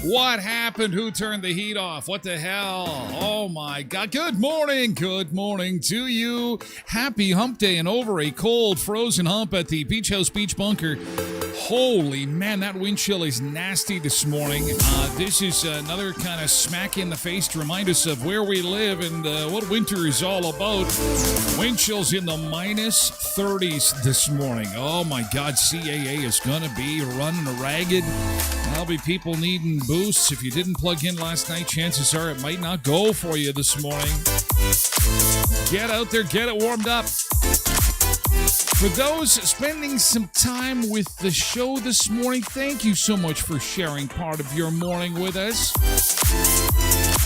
What happened? Who turned the heat off? What the hell? Oh my God. Good morning. Good morning to you. Happy hump day and over a cold frozen hump at the Beach House Beach Bunker. Holy man, that wind chill is nasty this morning. This is another kind of smack in the face to remind us of where we live and what winter is all about. Wind chills in the minus 30s this morning. Oh my God, CAA is going to be running ragged. There'll be people needing boosts. If you didn't plug in last night, chances are it might not go for you this morning. Get out there, get it warmed up. For those spending some time with the show this morning, thank you so much for sharing part of your morning with us.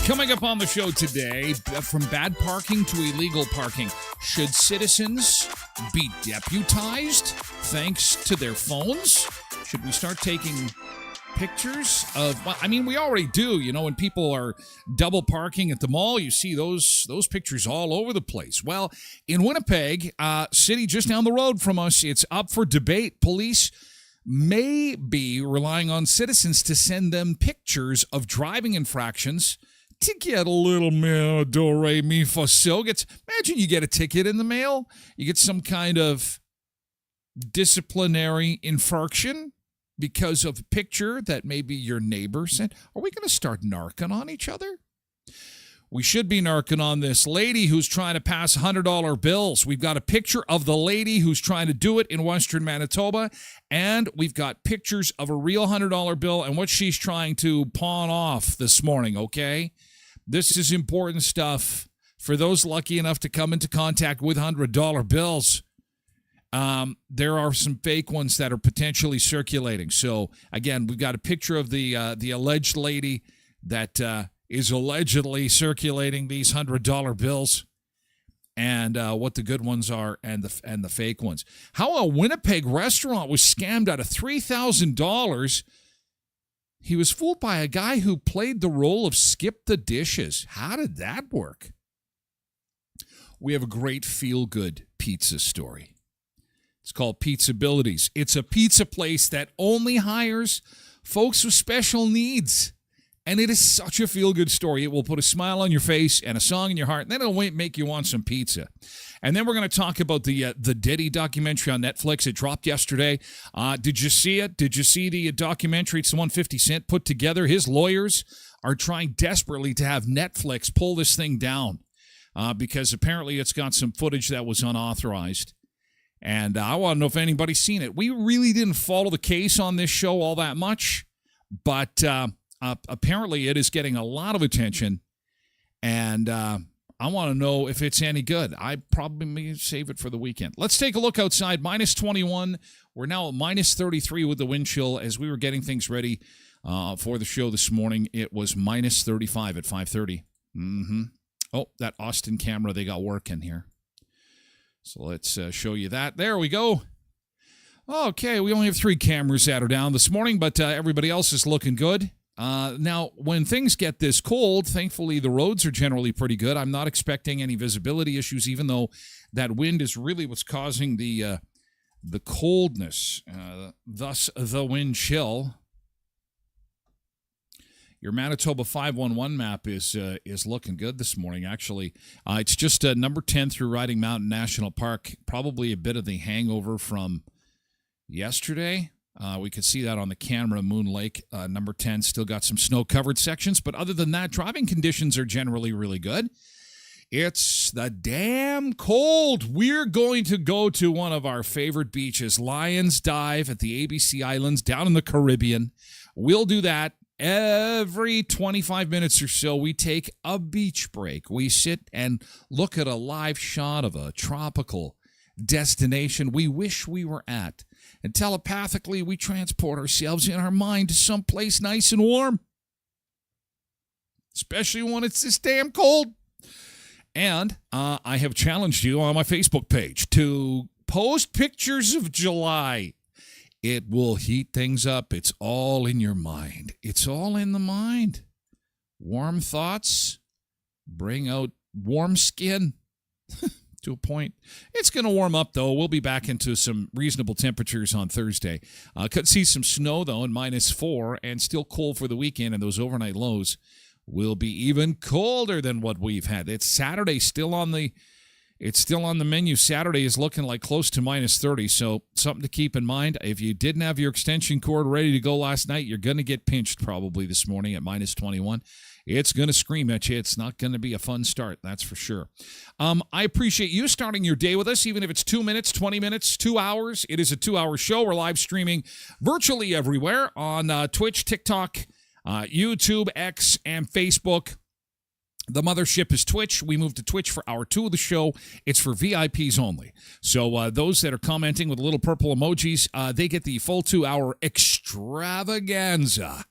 Coming up on the show today, from bad parking to illegal parking, should citizens be deputized thanks to their phones? Should we start taking pictures of, I mean, we already do, you know, when people are double parking at the mall, you see those pictures all over the place. Well, in Winnipeg, city just down the road from us, it's up for debate. Police may be relying on citizens to send them pictures of driving infractions to get a little mail, do, re, mi, fa, sol. Imagine you get a ticket in the mail, you get some kind of disciplinary infraction because of a picture that maybe your neighbor sent. Are we going to start narking on each other? We should be narking on this lady who's trying to pass $100 bills. We've got a picture of the lady who's trying to do it in Western Manitoba, and we've got pictures of a real $100 bill and what she's trying to pawn off this morning, okay? This is important stuff for those lucky enough to come into contact with $100 bills. There are some fake ones that are potentially circulating. So, again, we've got a picture of the alleged lady that is allegedly circulating these $100 bills, and what the good ones are and the fake ones. How a Winnipeg restaurant was scammed out of $3,000. He was fooled by a guy who played the role of Skip the Dishes. How did that work? We have a great feel-good pizza story. It's called Pizzabilities. It's a pizza place that only hires folks with special needs. And it is such a feel-good story. It will put a smile on your face and a song in your heart, and then it'll make you want some pizza. And then we're going to talk about the Diddy documentary on Netflix. It dropped yesterday. Did you see it? Did you see the documentary? It's the one 50 Cent put together. His lawyers are trying desperately to have Netflix pull this thing down. because apparently it's got some footage that was unauthorized. And I want to know if anybody's seen it. We really didn't follow the case on this show all that much, but apparently it is getting a lot of attention. And I want to know if it's any good. I probably may save it for the weekend. Let's take a look outside. Minus 21. We're now at minus 33 with the wind chill. As we were getting things ready for the show this morning, it was minus 35 at 5:30. Oh, that Austin camera they got working here. So let's show you that. There we go. Okay, we only have 3 cameras that are down this morning, but everybody else is looking good. Now, when things get this cold, thankfully the roads are generally pretty good. I'm not expecting any visibility issues, even though that wind is really what's causing the coldness, thus the wind chill. Your Manitoba 511 map is looking good this morning, actually. It's just number 10 through Riding Mountain National Park. Probably a bit of the hangover from yesterday. We could see that on the camera. Moon Lake, number 10, still got some snow-covered sections. But other than that, driving conditions are generally really good. It's the damn cold. We're going to go to one of our favorite beaches, Lions Dive at the ABC Islands down in the Caribbean. We'll do that. Every 25 minutes or so, we take a beach break. We sit and look at a live shot of a tropical destination we wish we were at. And telepathically, we transport ourselves in our mind to someplace nice and warm. Especially when it's this damn cold. And I have challenged you on my Facebook page to post pictures of July. It will heat things up. It's all in your mind. It's all in the mind. Warm thoughts bring out warm skin to a point. It's going to warm up, though. We'll be back into some reasonable temperatures on Thursday. Could see some snow, though, in -4, and still cold for the weekend, and those overnight lows will be even colder than what we've had. It's Saturday still on the menu. Saturday is looking like close to -30, so something to keep in mind. If you didn't have your extension cord ready to go last night, you're going to get pinched probably this morning at -21. It's going to scream at you. It's not going to be a fun start, that's for sure. I appreciate you starting your day with us, even if it's 2 minutes, 20 minutes, 2 hours. It is a 2-hour show. We're live streaming virtually everywhere on Twitch, TikTok, YouTube, X, and Facebook. The mothership is Twitch. We moved to Twitch for hour 2 of the show. It's for VIPs only. So those that are commenting with little purple emojis, they get the full 2-hour extravaganza.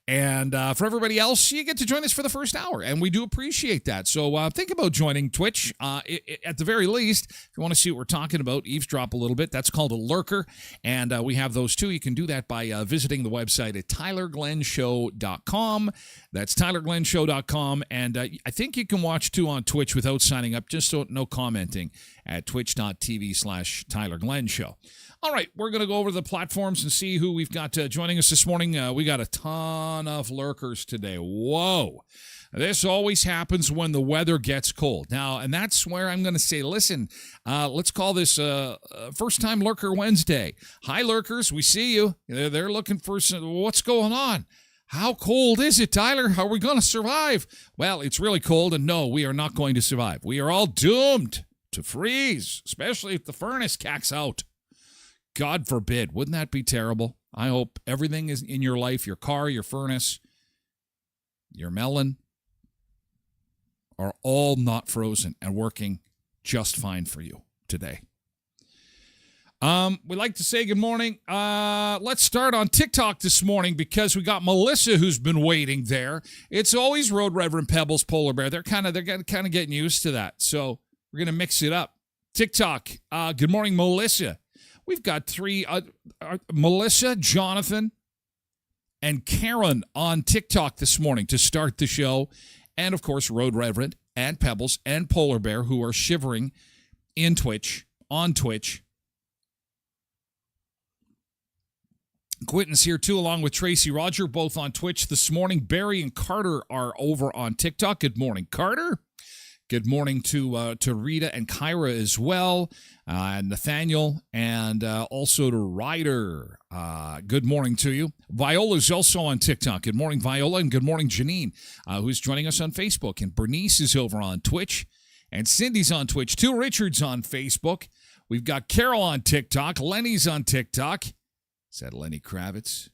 And for everybody else, you get to join us for the first hour, and we do appreciate that. So think about joining Twitch. At the very least, if you want to see what we're talking about, eavesdrop a little bit, that's called a lurker, and we have those too. You can do that by visiting the website at tylerglenshow.com. That's tylerglenshow.com, and I think you can watch too on Twitch without signing up, just so no commenting at twitch.tv/tylerglenshow. All right, we're going to go over the platforms and see who we've got joining us this morning. We got a ton of lurkers today. Whoa. This always happens when the weather gets cold. Now, and that's where I'm going to say, listen, let's call this First-Time Lurker Wednesday. Hi, lurkers. We see you. They're looking for what's going on. How cold is it, Tyler? How are we going to survive? Well, it's really cold, and no, we are not going to survive. We are all doomed to freeze, especially if the furnace cacks out. God forbid. Wouldn't that be terrible? I hope everything is in your life, your car, your furnace, your melon, are all not frozen and working just fine for you today. We'd like to say good morning. Let's start on TikTok this morning because we got Melissa who's been waiting there. It's always Road Reverend Pebbles, Polar Bear. They're kind of getting used to that. So we're going to mix it up. TikTok. Good morning, Melissa. We've got 3, Melissa, Jonathan, and Karen on TikTok this morning to start the show. And, of course, Road Reverend and Pebbles and Polar Bear who are shivering on Twitch. Quentin's here, too, along with Tracy Roger, both on Twitch this morning. Barry and Carter are over on TikTok. Good morning, Carter. Good morning to Rita and Kyra as well, Nathaniel, and also to Ryder. Good morning to you. Viola's also on TikTok. Good morning, Viola, and good morning, Janine, who's joining us on Facebook. And Bernice is over on Twitch. And Cindy's on Twitch too. Richard's on Facebook. We've got Carol on TikTok. Lenny's on TikTok. Is that Lenny Kravitz?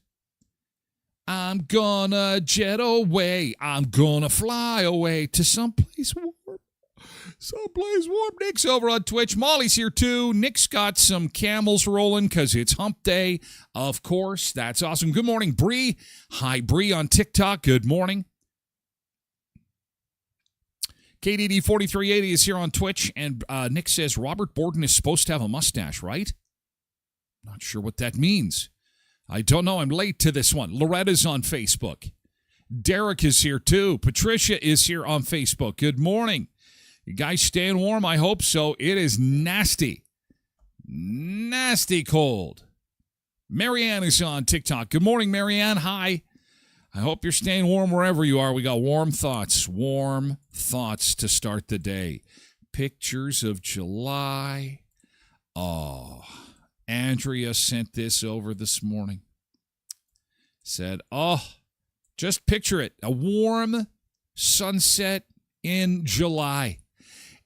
I'm gonna jet away. I'm gonna fly away to someplace warm. Someplace warm. Nick's over on Twitch. Molly's here too. Nick's got some camels rolling because it's hump day. Of course. That's awesome. Good morning, Bree. Hi, Bree on TikTok. Good morning. KDD 4380 is here on Twitch. And Nick says Robert Borden is supposed to have a mustache, right? Not sure what that means. I don't know. I'm late to this one. Loretta's on Facebook. Derek is here too. Patricia is here on Facebook. Good morning. You guys staying warm? I hope so. It is nasty. Nasty cold. Marianne is on TikTok. Good morning, Marianne. Hi. I hope you're staying warm wherever you are. We got warm thoughts. Warm thoughts to start the day. Pictures of July. Oh, Andrea sent this over this morning. Said, oh, just picture it. A warm sunset in July.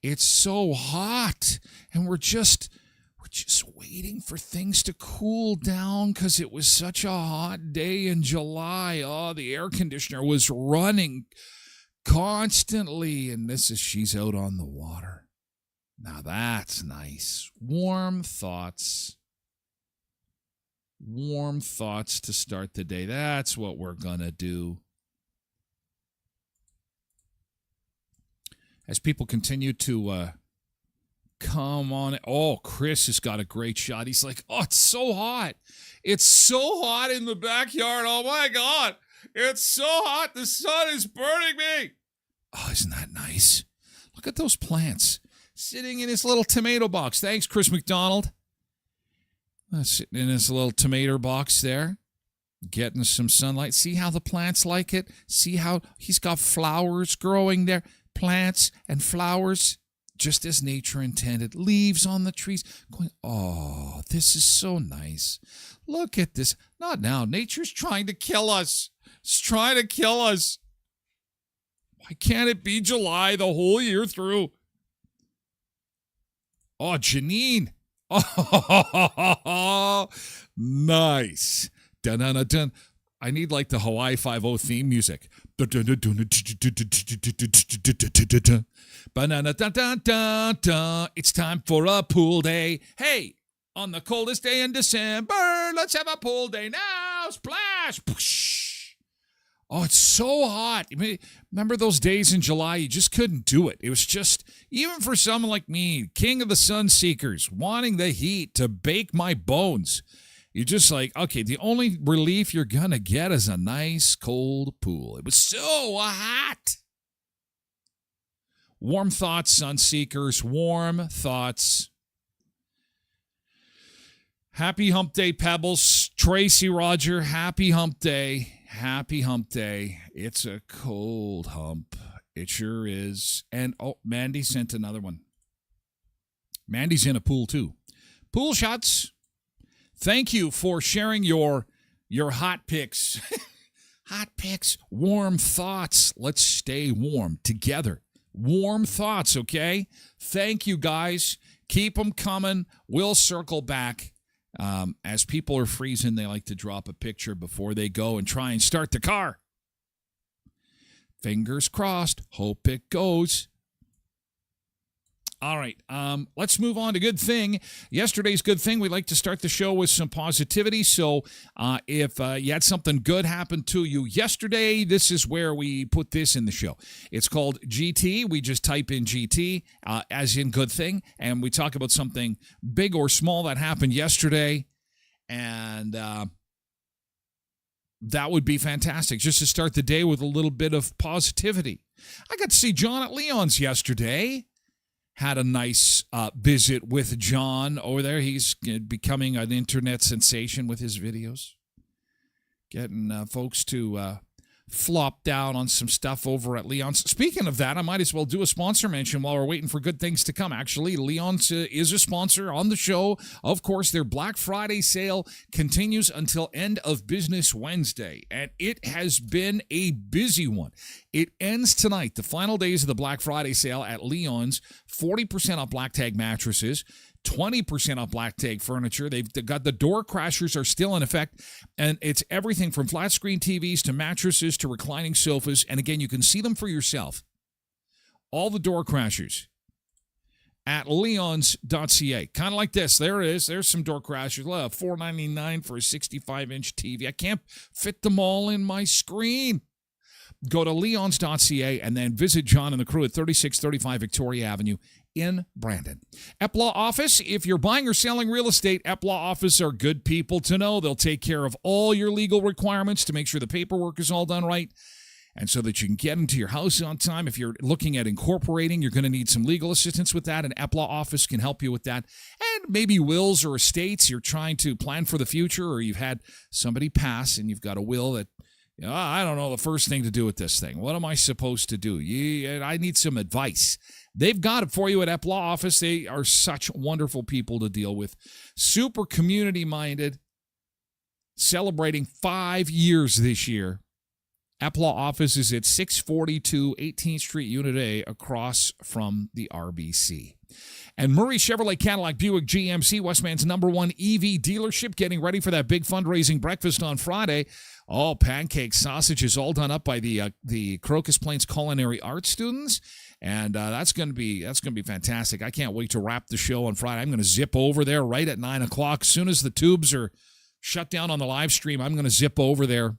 It's so hot, and we're just waiting for things to cool down because it was such a hot day in July. Oh, the air conditioner was running constantly, and she's out on the water. Now that's nice. Warm thoughts. Warm thoughts to start the day. That's what we're going to do. As people continue to come on. Oh, Chris has got a great shot. He's like, oh, it's so hot. It's so hot in the backyard. Oh, my God. It's so hot. The sun is burning me. Oh, isn't that nice? Look at those plants sitting in his little tomato box. Thanks, Chris McDonald. Sitting in his little tomato box there, getting some sunlight. See how the plants like it? See how he's got flowers growing there? Plants and flowers, just as nature intended. Leaves on the trees. Going, oh, this is so nice. Look at this. Not now. Nature's trying to kill us. It's trying to kill us. Why can't it be July the whole year through? Oh, Janine. Oh, nice. Dun, dun, dun, dun. I need like the Hawaii 5-0 theme music. It's time for a pool day. Hey, on the coldest day in December, let's have a pool day now. Splash. Oh, it's so hot. Remember those days in July? You just couldn't do it. It was just, even for someone like me, king of the sun seekers, wanting the heat to bake my bones. You're just like, okay, the only relief you're going to get is a nice cold pool. It was so hot. Warm thoughts, sun seekers. Warm thoughts. Happy hump day, Pebbles. Tracy Roger, happy hump day. Happy hump day. It's a cold hump. It sure is. And, oh, Mandy sent another one. Mandy's in a pool, too. Pool shots. Thank you for sharing your hot picks. Hot picks, warm thoughts. Let's stay warm together. Warm thoughts, okay? Thank you, guys. Keep them coming. We'll circle back. As people are freezing, they like to drop a picture before they go and try and start the car. Fingers crossed. Hope it goes. All right, let's move on to good thing. Yesterday's good thing, we like to start the show with some positivity. So if you had something good happen to you yesterday, this is where we put this in the show. It's called GT. We just type in GT, as in good thing, and we talk about something big or small that happened yesterday, and that would be fantastic, just to start the day with a little bit of positivity. I got to see John at Leon's yesterday. Had a nice visit with John over there. He's becoming an internet sensation with his videos. Getting folks to flop down on some stuff over at Leon's. Speaking of that, I might as well do a sponsor mention while we're waiting for good things to come. Actually, Leon's is a sponsor on the show. Of course, their Black Friday sale continues until end of business Wednesday, and it has been a busy one. It ends tonight, the final days of the Black Friday sale at Leon's. 40% off black tag mattresses, 20% off black tag furniture. They've got the door crashers are still in effect, and it's everything from flat screen TVs to mattresses to reclining sofas. And again, you can see them for yourself. All the door crashers at leons.ca. Kind of like this. There it is. There's some door crashers. $4.99 for a 65-inch TV. I can't fit them all in my screen. Go to leons.ca and then visit John and the crew at 3635 Victoria Avenue in Brandon. Eplaw Office, if you're buying or selling real estate, Eplaw Office are good people to know. They'll take care of all your legal requirements to make sure the paperwork is all done right and so that you can get into your house on time. If you're looking at incorporating, you're going to need some legal assistance with that, and Eplaw Office can help you with that. And maybe wills or estates, you're trying to plan for the future, or you've had somebody pass and you've got a will that, I don't know the first thing to do with this thing. What am I supposed to do? I need some advice. They've got it for you at Eplaw Office. They are such wonderful people to deal with. Super community-minded. Celebrating 5 years this year. Eplaw Office is at 642 18th Street, Unit A, across from the RBC. And Murray Chevrolet Cadillac Buick GMC, Westman's #1 EV dealership, getting ready for that big fundraising breakfast on Friday. All pancakes, sausages, all done up by the Crocus Plains Culinary Arts students, and that's going to be fantastic. I can't wait to wrap the show on Friday. I'm going to zip over there right at 9 o'clock. As soon as the tubes are shut down on the live stream, I'm going to zip over there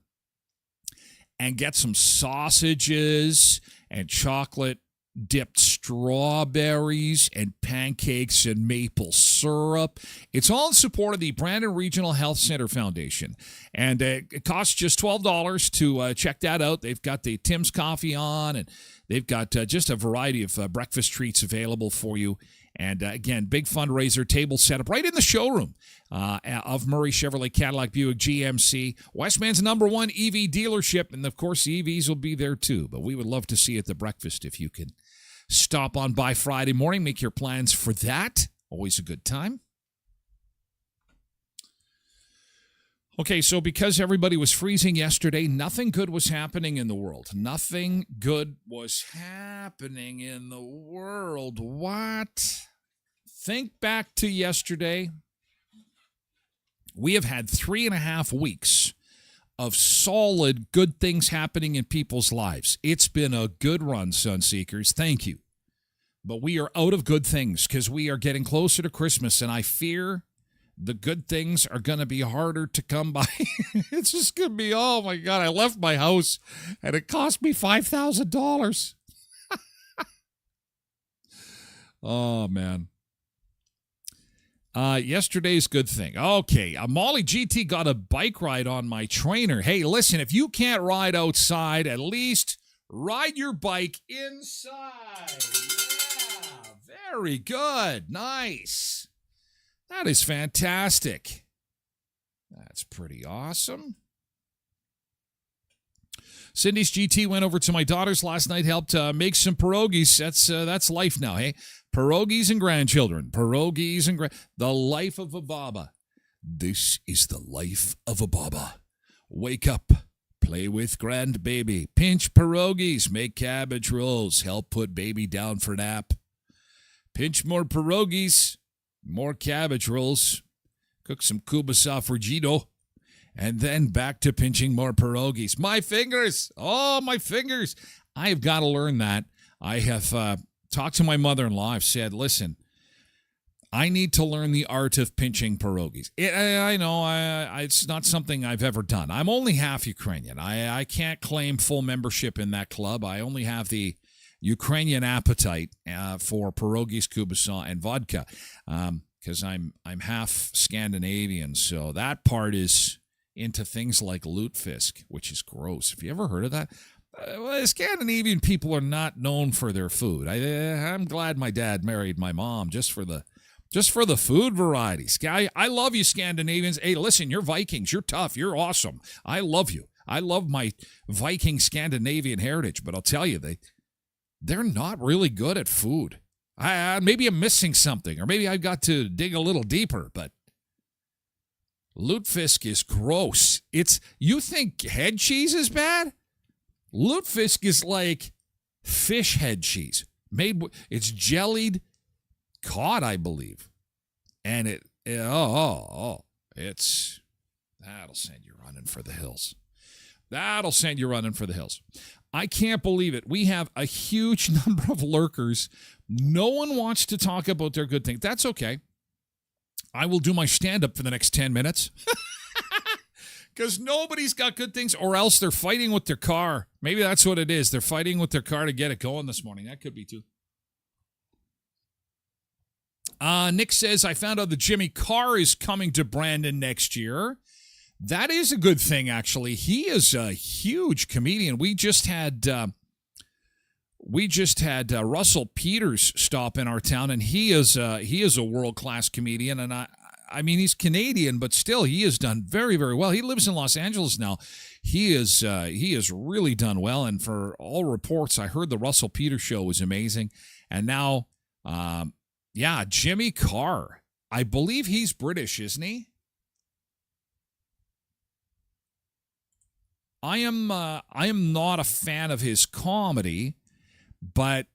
and get some sausages and chocolate dipped strawberries and pancakes and maple syrup. It's all in support of the Brandon Regional Health Center Foundation. And it costs just $12 to check that out. They've got the Tim's Coffee on, and they've got just a variety of breakfast treats available for you. And again, big fundraiser, table set up right in the showroom of Murray Chevrolet Cadillac Buick GMC, Westman's #1 EV dealership. And of course, the EVs will be there too. But we would love to see you at the breakfast if you can stop on by Friday morning. Make your plans for that. Always a good time. Okay, so because everybody was freezing yesterday, nothing good was happening in the world. Nothing good was happening in the world. What? Think back to yesterday. We have had 3.5 weeks of solid good things happening in people's lives. It's been a good run, Sunseekers. Thank you. But we are out of good things because we are getting closer to Christmas, and I fear the good things are going to be harder to come by. It's just going to be, oh my God, I left my house and it cost me $5,000. Oh, man. Yesterday's good thing. Okay, Molly GT got a bike ride on my trainer. Hey, listen, if you can't ride outside, at least ride your bike inside. Yeah, very good. Nice. That is fantastic. That's pretty awesome. Cindy's GT went over to my daughter's last night, helped make some pierogies. That's life now, hey? Pierogies and grandchildren. Pierogies and the life of a Baba. This is the life of a Baba. Wake up, play with grandbaby, pinch pierogies, make cabbage rolls, help put baby down for nap. Pinch more pierogies, more cabbage rolls, cook some kubasa frigido, and then back to pinching more pierogies. My fingers! Oh, my fingers! I have got to learn that. I have talked to my mother-in-law. I've said, listen, I need to learn the art of pinching pierogies. I know it's not something I've ever done. I'm only half Ukrainian. I can't claim full membership in that club. I only have the Ukrainian appetite for pierogies, kubasa, and vodka because I'm half Scandinavian. So that part is into things like lutefisk, which is gross. Have you ever heard of that? Scandinavian people are not known for their food. I'm glad my dad married my mom just for the food varieties. I love you, Scandinavians. Hey, listen, you're Vikings. You're tough. You're awesome. I love you. I love my Viking Scandinavian heritage, but I'll tell you, they're not really good at food. Maybe I'm missing something, or maybe I've got to dig a little deeper, but lutefisk is gross. You think head cheese is bad? Lutefisk is like fish head cheese. It's jellied cod, I believe. And that'll send you running for the hills. That'll send you running for the hills. I can't believe it. We have a huge number of lurkers. No one wants to talk about their good things. That's okay. I will do my stand-up for the next 10 minutes. Because nobody's got good things, or else they're fighting with their car. Maybe that's what it is. They're fighting with their car to get it going this morning. That could be too. Nick says, I found out that Jimmy Carr is coming to Brandon next year. That is a good thing, actually. He is a huge comedian. We just had Russell Peters stop in our town, and he is a world-class comedian. And I mean, he's Canadian, but still, he has done very, very well. He lives in Los Angeles now. He has really done well, and for all reports, I heard the Russell Peters show was amazing. And now, Jimmy Carr. I believe he's British, isn't he? I am not a fan of his comedy, but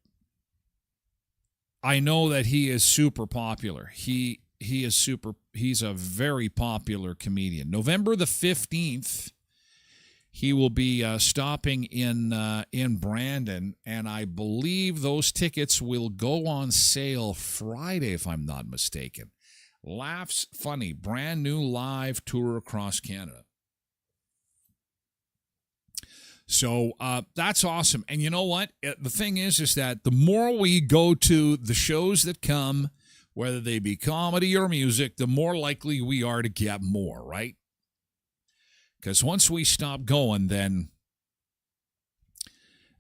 I know that he is super popular. He's a very popular comedian. November the 15th, he will be stopping in Brandon, and I believe those tickets will go on sale Friday, if I'm not mistaken. Laughs Funny, brand new live tour across Canada. So that's awesome. And you know what? The thing is that the more we go to the shows that come, whether they be comedy or music, the more likely we are to get more, right? Because once we stop going, then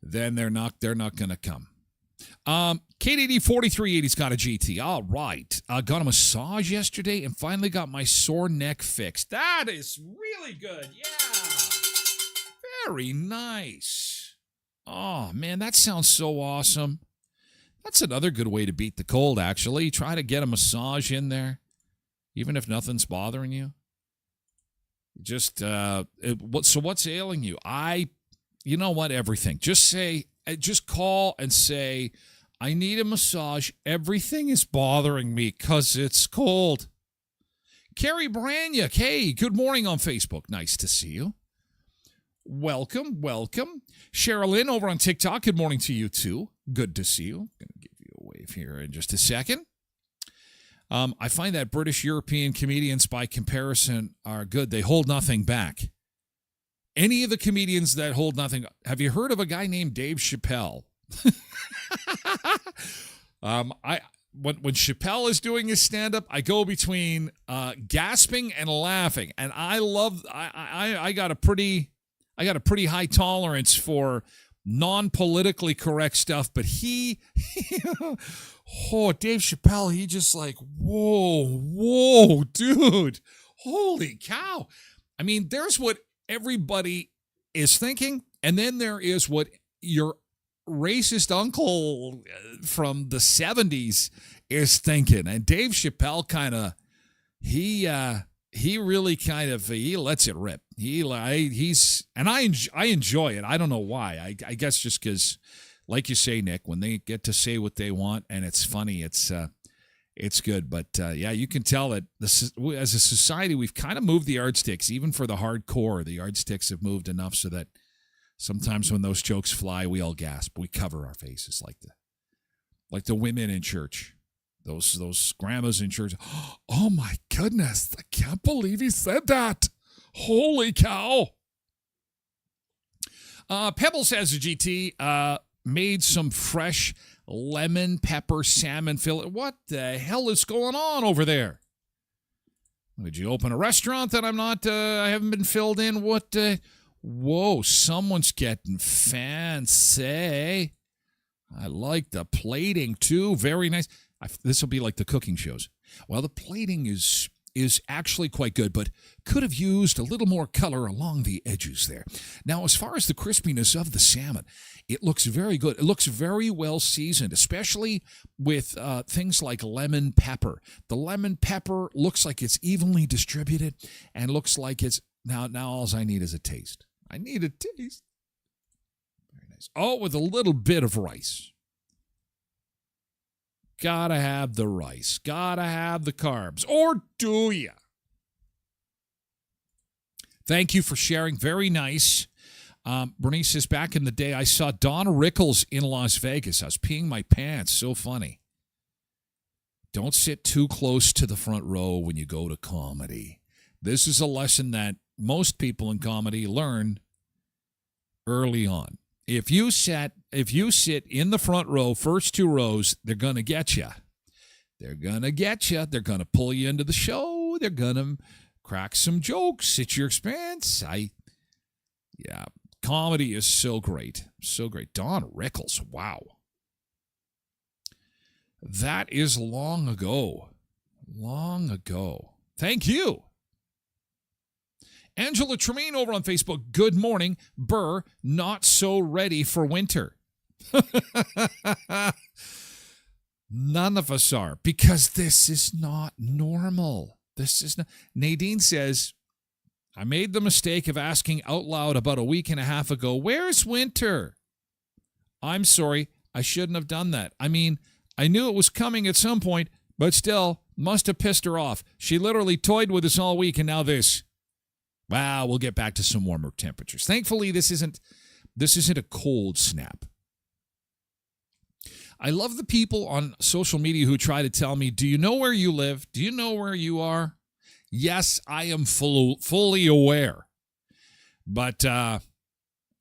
they're not going to come. KDD 4380's got a GT. All right. Got a massage yesterday and finally got my sore neck fixed. That is really good. Yeah. Very nice. Oh, man, that sounds so awesome. That's another good way to beat the cold, actually. Try to get a massage in there, even if nothing's bothering you. Just, so what's ailing you? You know what, everything. Just call and say, I need a massage. Everything is bothering me because it's cold. Carrie Branyuk, hey, good morning on Facebook. Nice to see you. Welcome. Sherilyn over on TikTok, good morning to you too. Good to see you. I'm going to give you a wave here in just a second. I find that British European comedians, by comparison, are good. They hold nothing back. Any of the comedians that hold nothing. Have you heard of a guy named Dave Chappelle? When Chappelle is doing his stand-up, I go between gasping and laughing, and I got a pretty high tolerance for non-politically correct stuff, but Dave Chappelle, he just like, whoa, dude, holy cow. I mean, there's what everybody is thinking, and then there is what your racist uncle from the 70s is thinking. And Dave Chappelle he really he lets it rip. I enjoy it. I don't know why. I guess just because, like you say, Nick, when they get to say what they want and it's funny, it's good. But you can tell that as a society, we've kind of moved the yardsticks. Even for the hardcore, the yardsticks have moved enough so that sometimes when those jokes fly, we all gasp. We cover our faces like the women in church. Those grandmas in church. Oh my goodness, I can't believe he said that. Holy cow. Pebbles has a GT, made some fresh lemon pepper salmon fillet. What the hell is going on over there? Did you open a restaurant that I haven't been filled in? What? Whoa, someone's getting fancy. I like the plating too. Very nice. This will be like the cooking shows. Well, the plating is is actually quite good, but could have used a little more color along the edges there. Now, as far as the crispiness of the salmon, it looks very good. It looks very well seasoned, especially with things like lemon pepper. The lemon pepper looks like it's evenly distributed and looks like it's... Now all I need is a taste. I need a taste. Very nice. Oh, with a little bit of rice. Gotta have the rice. Gotta have the carbs. Or do ya? Thank you for sharing. Very nice. Bernice says, back in the day, I saw Don Rickles in Las Vegas. I was peeing my pants. So funny. Don't sit too close to the front row when you go to comedy. This is a lesson that most people in comedy learn early on. If you sit in the front row, first two rows, they're going to get you. They're going to get you. They're going to pull you into the show. They're going to crack some jokes at your expense. Comedy is so great. So great. Don Rickles, wow. That is long ago. Long ago. Thank you. Angela Tremaine over on Facebook. Good morning. Burr, not so ready for winter. None of us are, because this is not normal. This is not. Nadine says, I made the mistake of asking out loud about a week and a half ago, where's winter? I'm sorry. I shouldn't have done that. I mean, I knew it was coming at some point, but still, must have pissed her off. She literally toyed with us all week, and now this. Well, we'll get back to some warmer temperatures. Thankfully, this isn't a cold snap. I love the people on social media who try to tell me, do you know where you live? Do you know where you are? Yes, I am fully aware. But I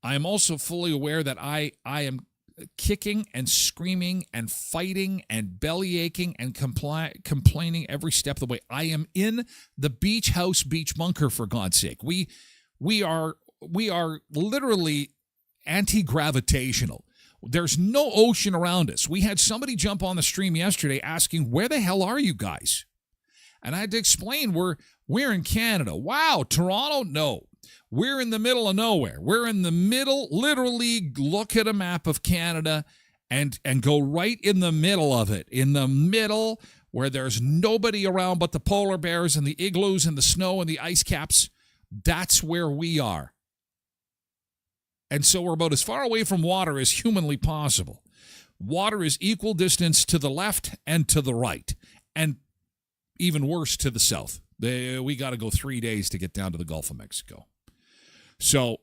am also fully aware that I am kicking and screaming and fighting and belly aching and complaining every step of the way. I am in the beach house, beach bunker, for God's sake. We are literally anti-gravitational. There's no ocean around us. We had somebody jump on the stream yesterday asking, where the hell are you guys? And I had to explain, we're in Canada. Wow, Toronto? No. We're in the middle of nowhere. We're in the middle, literally look at a map of Canada and go right in the middle of it. In the middle where there's nobody around but the polar bears and the igloos and the snow and the ice caps. That's where we are. And so we're about as far away from water as humanly possible. Water is equal distance to the left and to the right. And even worse to the south. We got to go 3 days to get down to the Gulf of Mexico. So,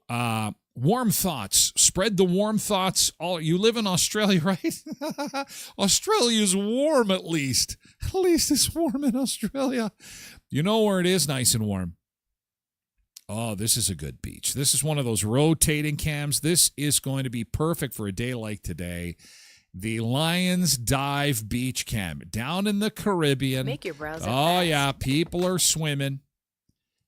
warm thoughts. Spread the warm thoughts. You live in Australia, right? Australia's warm at least. At least it's warm in Australia. You know where it is nice and warm? Oh, this is a good beach. This is one of those rotating cams. This is going to be perfect for a day like today. The Lions Dive Beach Cam down in the Caribbean. Make your browser fast. Yeah, people are swimming.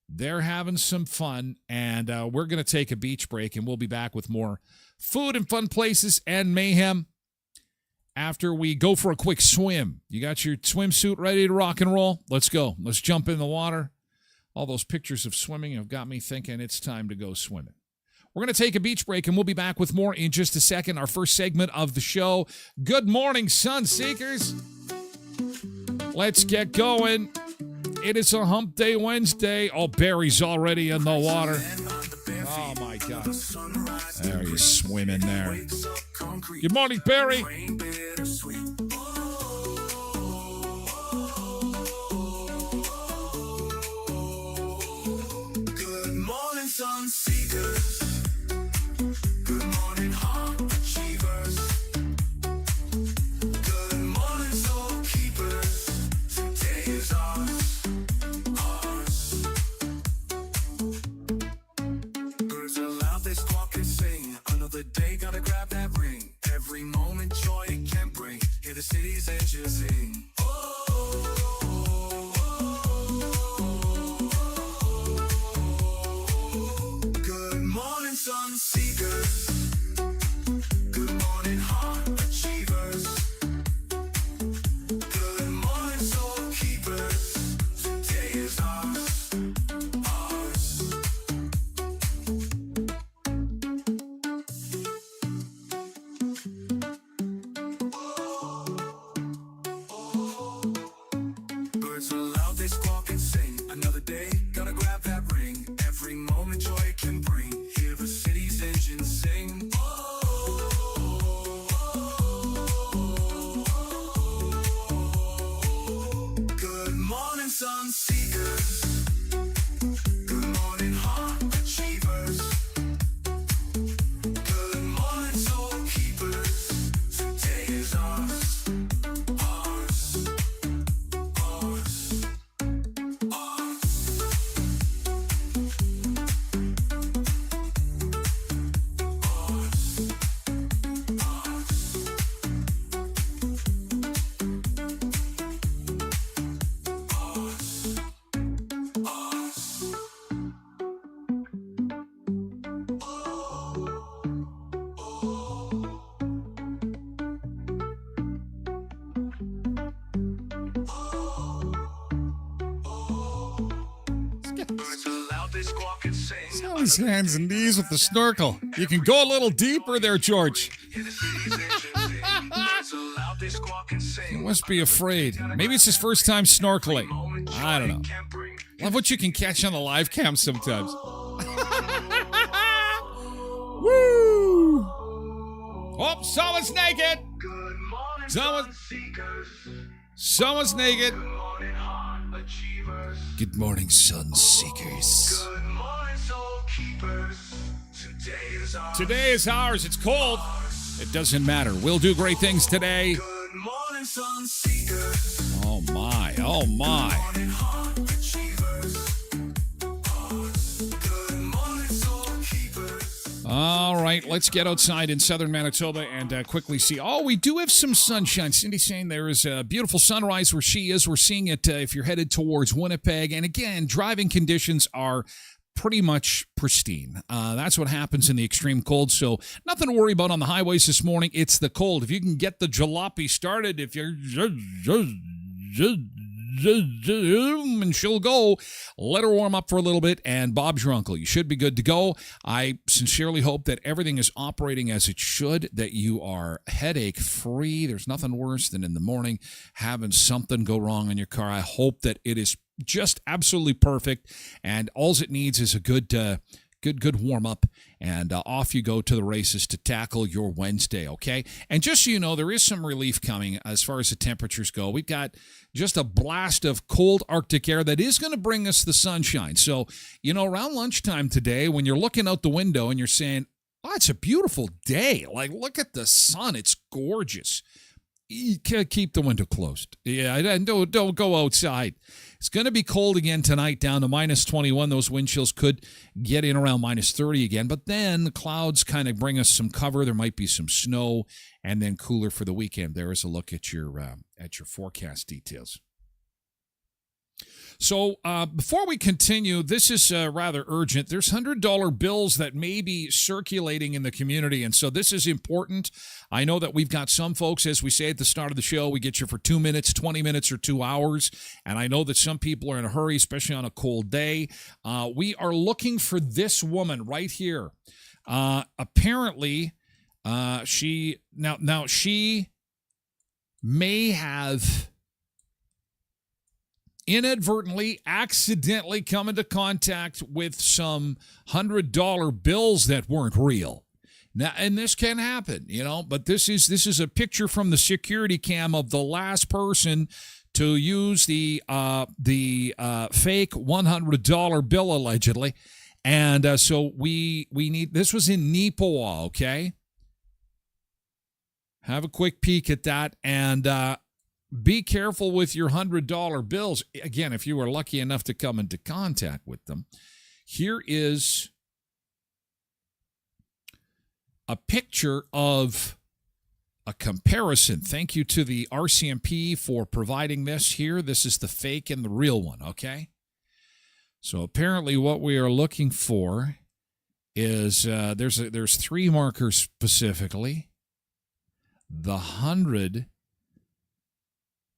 They're having some fun, and we're going to take a beach break, and we'll be back with more food and fun places and mayhem after we go for a quick swim. You got your swimsuit ready to rock and roll? Let's go. Let's jump in the water. All those pictures of swimming have got me thinking it's time to go swimming. We're going to take a beach break, and we'll be back with more in just a second. Our first segment of the show. Good morning, Sun Seekers. Let's get going. It is a Hump Day Wednesday. Oh, Barry's already in the water. Oh, my God. There he's swimming there. Good morning, Barry. Good morning, Sun Seekers. Good morning, heart achievers. Good morning, soul keepers. Today is ours. Birds are loud, they squawk and sing. Another day, gotta grab that ring. Every moment, joy it can bring. Hear the city's engines sing. Good morning, sun seekers. Good morning, heart achievers. Good morning, soul keepers. Today is this clock and sing. Another day, gotta grab that ring. Every moment joy it can bring. Hear the city's engines sing. Good morning, sun seekers. Good morning, heart achievers. Good morning, soul keepers. Today is ours. Ours. Ours. Ours. Birds are loud, they squawk and sing. He's on his hands and knees with the snorkel. You can go a little deeper there, George. Hear the city's engines sing. Birds are loud, they squawk and He sing. must be afraid. Maybe it's his first time snorkeling. I don't know. Can't bring. Love what you can catch on the live cam sometimes. Woo! Oh, someone's naked. Good morning, Someone- sun seekers. Someone's naked. Good morning, heart achievers. Good morning, sun seekers. Good morning, soul keepers. Today is ours. Today is ours. It's cold. It doesn't matter. We'll do great things today. Good morning, sun seekers. Oh, my. Oh, my. Morning, heart achievers. Good morning, soul keepers. All right, let's get outside in southern Manitoba and quickly see. Oh, we do have some sunshine. Cindy's saying there is a beautiful sunrise where she is. We're seeing it if you're headed towards Winnipeg. And again, driving conditions are pretty much pristine. That's what happens in the extreme cold. So nothing to worry about on the highways this morning. It's the cold. If you can get the jalopy started, if you're and she'll go. Let her warm up for a little bit, and Bob's your uncle. You should be good to go. I sincerely hope that everything is operating as it should, that you are headache free. There's nothing worse than in the morning having something go wrong in your car. I hope that it is just absolutely perfect, and all it needs is a good warm up, and off you go to the races to tackle your Wednesday, okay? And just so you know, there is some relief coming as far as the temperatures go. We've got just a blast of cold Arctic air that is going to bring us the sunshine. So, you know, around lunchtime today, when you're looking out the window and you're saying, oh, it's a beautiful day. Like, look at the sun. It's gorgeous. You can't keep the window closed. Yeah, don't go outside. It's going to be cold again tonight, down to minus 21. Those wind chills could get in around minus 30 again, but then the clouds kind of bring us some cover. There might be some snow, and then cooler for the weekend. There is a look at your forecast details. So before we continue, this is rather urgent. There's $100 bills that may be circulating in the community, and so this is important. I know that we've got some folks, as we say at the start of the show, we get you for 2 minutes, 20 minutes, or 2 hours, and I know that some people are in a hurry, especially on a cold day. We are looking for this woman right here. Apparently, she may have inadvertently, accidentally come into contact with some $100 bills that weren't real. Now, and this can happen, you know, but this is a picture from the security cam of the last person to use the fake $100 bill allegedly. And so we need, this was in Neepawa, okay? Have a quick peek at that, and be careful with your $100 bills. Again, if you were lucky enough to come into contact with them. Here is a picture of a comparison. Thank you to the RCMP for providing this here. This is the fake and the real one, okay? So apparently what we are looking for is there's 3 markers specifically. The 100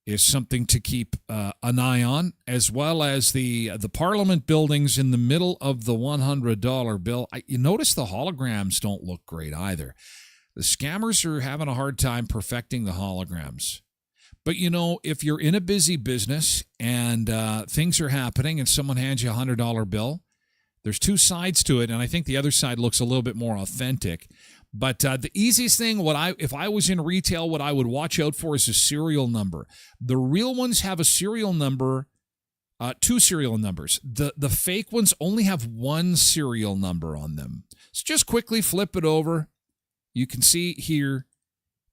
is something to keep an eye on, as well as the Parliament buildings in the middle of the $100 bill. You notice the holograms don't look great either. The scammers are having a hard time perfecting the holograms. But, if you're in a busy business and things are happening and someone hands you a $100 bill, there's two sides to it, and I think the other side looks a little bit more authentic. But the easiest thing, if I was in retail, what I would watch out for is a serial number. The real ones have a serial number, two serial numbers. The fake ones only have one serial number on them. So just quickly flip it over. You can see here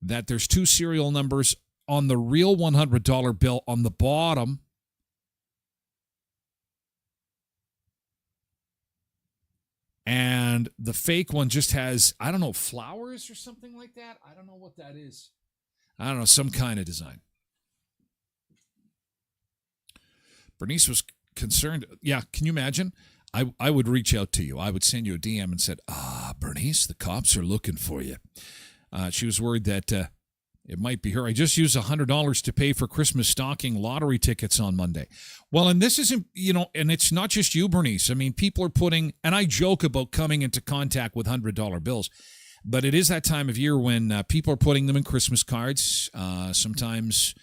that there's two serial numbers on the real $100 bill on the bottom. And the fake one just has, I don't know, flowers or something like that. I don't know what that is. I don't know, some kind of design. Bernice was concerned. Yeah, can you imagine? I would reach out to you. I would send you a DM and said, Bernice, the cops are looking for you. She was worried that it might be her. I just used $100 to pay for Christmas stocking lottery tickets on Monday. Well, and this isn't, and it's not just you, Bernice. I mean, people are putting, and I joke about coming into contact with $100 bills, but it is that time of year when people are putting them in Christmas cards. Sometimes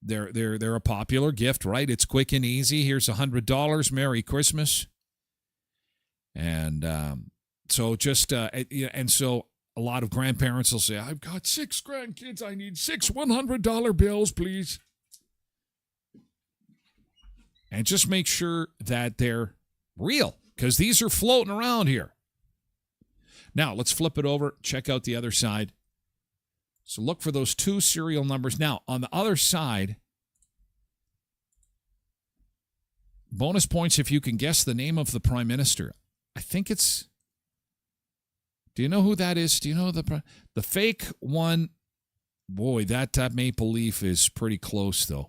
they're a popular gift, right? It's quick and easy. Here's $100. Merry Christmas. And so just, and so a lot of grandparents will say, I've got 6 grandkids. I need 6 $100 bills, please. And just make sure that they're real, because these are floating around here. Now, let's flip it over. Check out the other side. So look for those 2 serial numbers. Now, on the other side, bonus points if you can guess the name of the Prime Minister. I think it's... Do you know who that is? Do you know the fake one? Boy, that maple leaf is pretty close, though.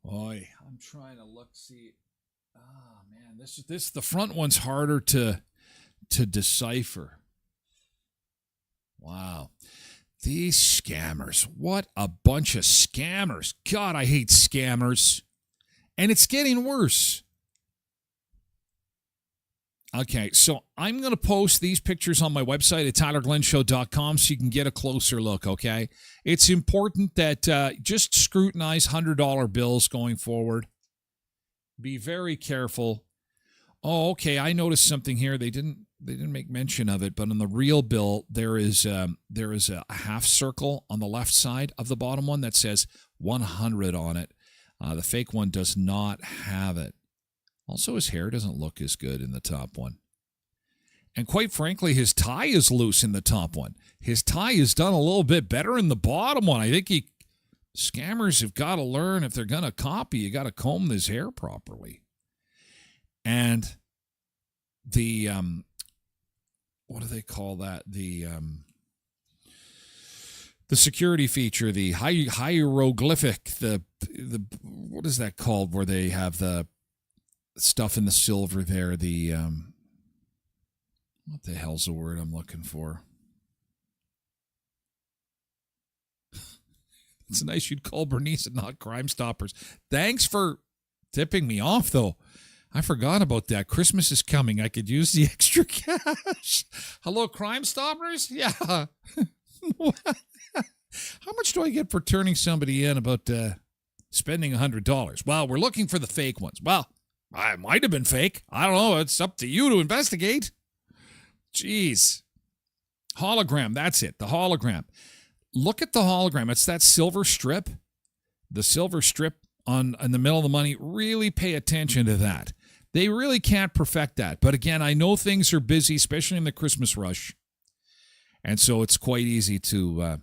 Boy, I'm trying to look, see. Man, this the front one's harder to decipher. Wow. These scammers. What a bunch of scammers. God, I hate scammers. And it's getting worse. Okay, so I'm going to post these pictures on my website at tylerglenshow.com so you can get a closer look, okay? It's important that just scrutinize $100 bills going forward. Be very careful. Oh, okay, I noticed something here. They didn't make mention of it, but on the real bill, there is a half circle on the left side of the bottom one that says 100 on it. The fake one does not have it. Also, his hair doesn't look as good in the top one. And quite frankly, his tie is loose in the top one. His tie is done a little bit better in the bottom one. I think scammers have got to learn, if they're going to copy, you got to comb his hair properly. And the, what do they call that? The security feature, the hieroglyphic, the what is that called, where they have the stuff in the silver there, the what the hell's the word I'm looking for? It's nice you'd call Bernice and not Crime Stoppers. Thanks for tipping me off, though. I forgot about that. Christmas is coming. I could use the extra cash. Hello, Crime Stoppers? Yeah. How much do I get for turning somebody in about spending $100? Well, we're looking for the fake ones. Well, I might have been fake. I don't know. It's up to you to investigate. Jeez. Hologram. That's it. The hologram. Look at the hologram. It's that silver strip. The silver strip in the middle of the money. Really pay attention to that. They really can't perfect that. But again, I know things are busy, especially in the Christmas rush. And so it's quite easy to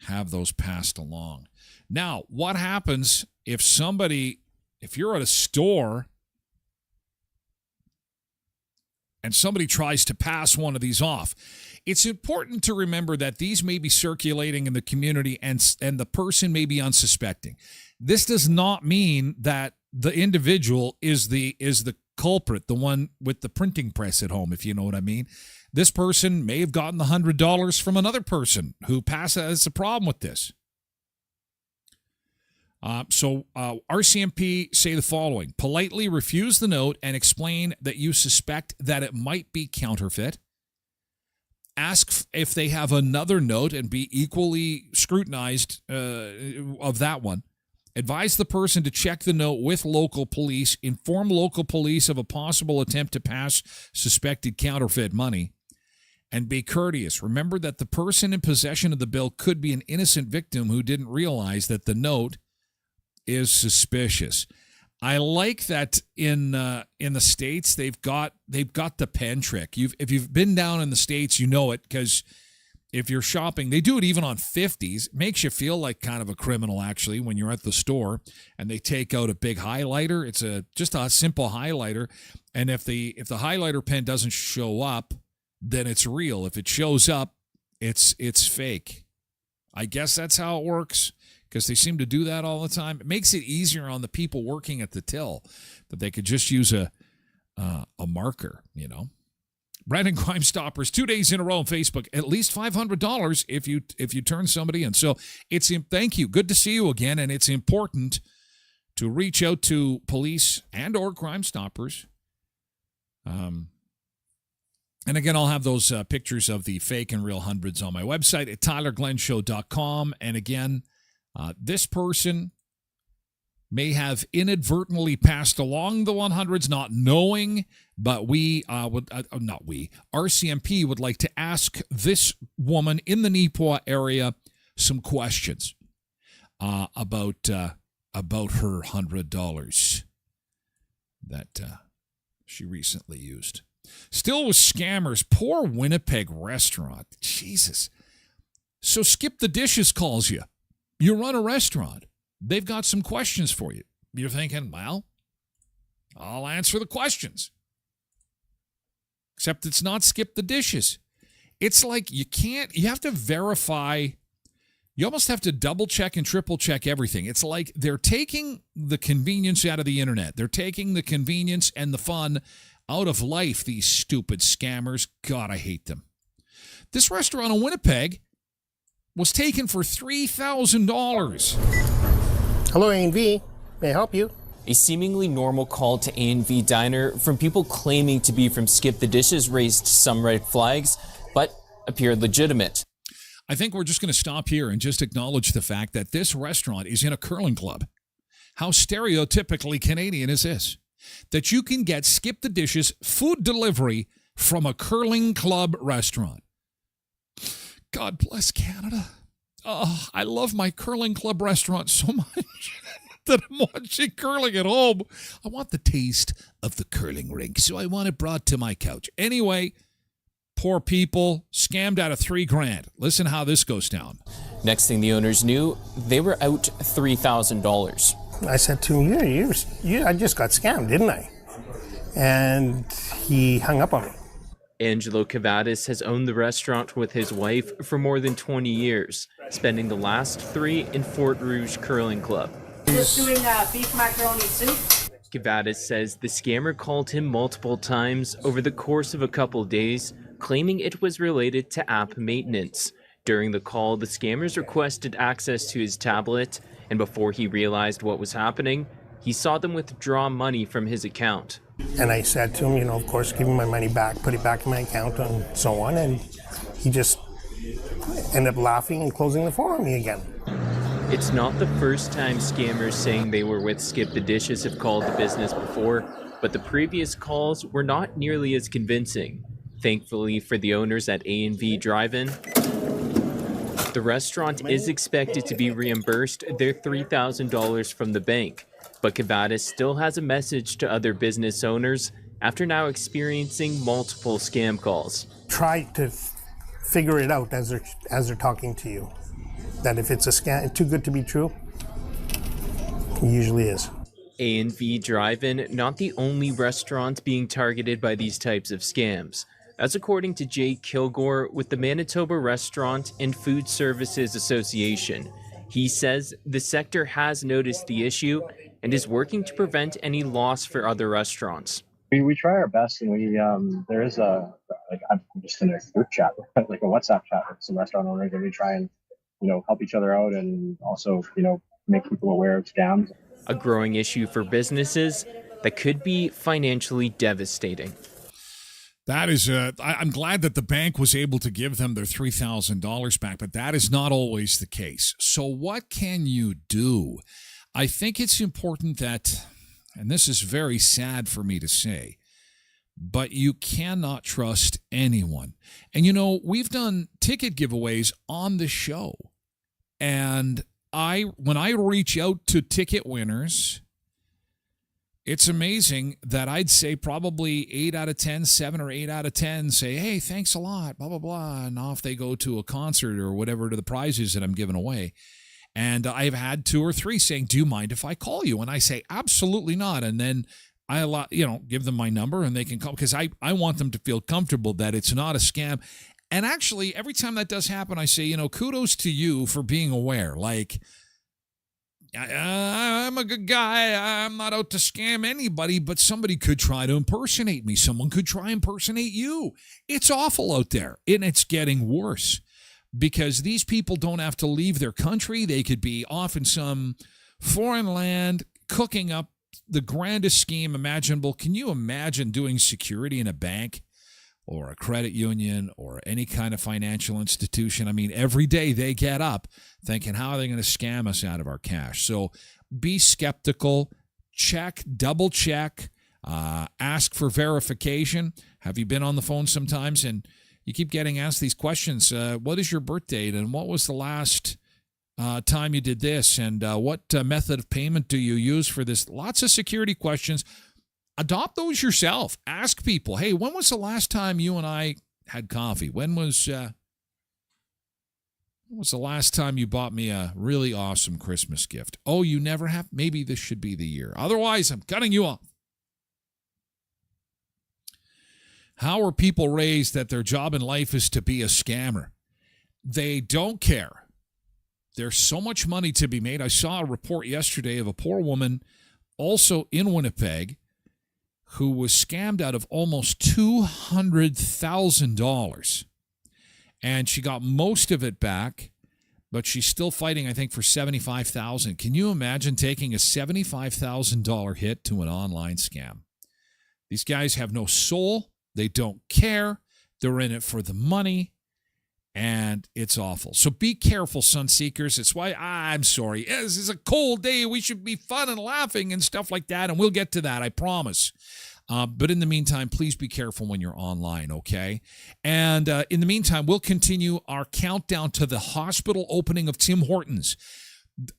have those passed along. Now, what happens if you're at a store and somebody tries to pass one of these off? It's important to remember that these may be circulating in the community and the person may be unsuspecting. This does not mean that the individual is the culprit, the one with the printing press at home, if you know what I mean. This person may have gotten the $100 from another person who has a problem with this. So RCMP say the following: politely refuse the note and explain that you suspect that it might be counterfeit. Ask if they have another note and be equally scrutinized of that one. Advise the person to check the note with local police. Inform local police of a possible attempt to pass suspected counterfeit money. And be courteous. Remember that the person in possession of the bill could be an innocent victim who didn't realize that the note is suspicious. I like that in the States they've got the pen trick. If you've been down in the States, you know it, because if you're shopping, they do it even on 50s. It makes you feel like kind of a criminal, actually, when you're at the store and they take out a big highlighter. It's just a simple highlighter, and if the highlighter pen doesn't show up, then it's real. If it shows up, it's fake. I guess that's how it works, because they seem to do that all the time. It makes it easier on the people working at the till that they could just use a marker, you know. Brandon Crime Stoppers, 2 days in a row on Facebook, at least $500 if you turn somebody in. So thank you. Good to see you again, and it's important to reach out to police and or Crime Stoppers. And again, I'll have those pictures of the fake and real hundreds on my website at tylerglenshow.com. And again, this person may have inadvertently passed along the 100s, not knowing, but RCMP would like to ask this woman in the Neepawa area some questions about her $100 that she recently used. Still with scammers, poor Winnipeg restaurant. Jesus. So Skip the Dishes calls you. You run a restaurant. They've got some questions for you. You're thinking, well, I'll answer the questions. Except it's not Skip the Dishes. It's like you have to verify. You almost have to double check and triple check everything. It's like they're taking the convenience out of the internet. They're taking the convenience and the fun out of life, these stupid scammers. God, I hate them. This restaurant in Winnipeg was taken for $3,000. Hello, A&V. May I help you? A seemingly normal call to A&V Diner from people claiming to be from Skip the Dishes raised some red flags, but appeared legitimate. I think we're just going to stop here and just acknowledge the fact that this restaurant is in a curling club. How stereotypically Canadian is this? That you can get Skip the Dishes food delivery from a curling club restaurant. God bless Canada. Oh, I love my curling club restaurant so much that I'm watching curling at home. I want the taste of the curling rink, so I want it brought to my couch. Anyway, poor people scammed out of $3,000. Listen how this goes down. Next thing the owners knew, they were out $3,000. I said to him, I just got scammed, didn't I? And he hung up on me. Angelo Cavadis has owned the restaurant with his wife for more than 20 years, spending the last 3 in Fort Rouge Curling Club. Just doing beef macaroni soup. Cavadis says the scammer called him multiple times over the course of a couple days, claiming it was related to app maintenance. During the call, the scammers requested access to his tablet, and before he realized what was happening, he saw them withdraw money from his account. And I said to him, of course, give me my money back, put it back in my account and so on. And he just ended up laughing and closing the phone on me again. It's not the first time scammers saying they were with Skip the Dishes have called the business before, but the previous calls were not nearly as convincing. Thankfully for the owners at A&V Drive-In, the restaurant is expected to be reimbursed their $3,000 from the bank. But Cavadis still has a message to other business owners after now experiencing multiple scam calls. Try to figure it out as they're talking to you. That if it's a scam, too good to be true, it usually is. A&V Drive-In, not the only restaurant being targeted by these types of scams. That's according to Jay Kilgore with the Manitoba Restaurant and Food Services Association. He says the sector has noticed the issue and is working to prevent any loss for other restaurants. We try our best, and there is I'm just in a group chat, like a WhatsApp chat with some restaurant owners, and we try and help each other out, and also make people aware of scams. A growing issue for businesses that could be financially devastating. That is, I'm glad that the bank was able to give them their $3,000 back, but that is not always the case. So what can you do? I think it's important that, and this is very sad for me to say, but you cannot trust anyone. And we've done ticket giveaways on the show. And when I reach out to ticket winners, it's amazing that I'd say probably 8 out of 10, 7 or 8 out of 10 say, hey, thanks a lot, blah, blah, blah. And off they go to a concert or whatever to the prizes that I'm giving away. And I've had 2 or 3 saying, do you mind if I call you? And I say, absolutely not. And then I give them my number and they can call, because I want them to feel comfortable that it's not a scam. And actually, every time that does happen, I say, kudos to you for being aware. Like, I'm a good guy. I'm not out to scam anybody, but somebody could try to impersonate me. Someone could try and impersonate you. It's awful out there, and it's getting worse because these people don't have to leave their country. They could be off in some foreign land cooking up the grandest scheme imaginable. Can you imagine doing security in a bank or a credit union or any kind of financial institution? I mean, every day they get up thinking, how are they going to scam us out of our cash? So be skeptical, check, double check, ask for verification. Have you been on the phone sometimes and you keep getting asked these questions? What is your birth date and what was the last time you did this? And what method of payment do you use for this? Lots of security questions. Adopt those yourself. Ask people, hey, when was the last time you and I had coffee? When was the last time you bought me a really awesome Christmas gift? Oh, you never have? Maybe this should be the year. Otherwise, I'm cutting you off. How are people raised that their job in life is to be a scammer? They don't care. There's so much money to be made. I saw a report yesterday of a poor woman also in Winnipeg who was scammed out of almost $200,000. And she got most of it back, but she's still fighting, I think, for $75,000. Can you imagine taking a $75,000 hit to an online scam? These guys have no soul. They don't care. They're in it for the money. And it's awful. So be careful, sun seekers. It's why I'm sorry. This is a cold day. We should be fun and laughing and stuff like that. And we'll get to that, I promise. But in the meantime, please be careful when you're online, okay? And in the meantime, we'll continue our countdown to the hospital opening of Tim Hortons.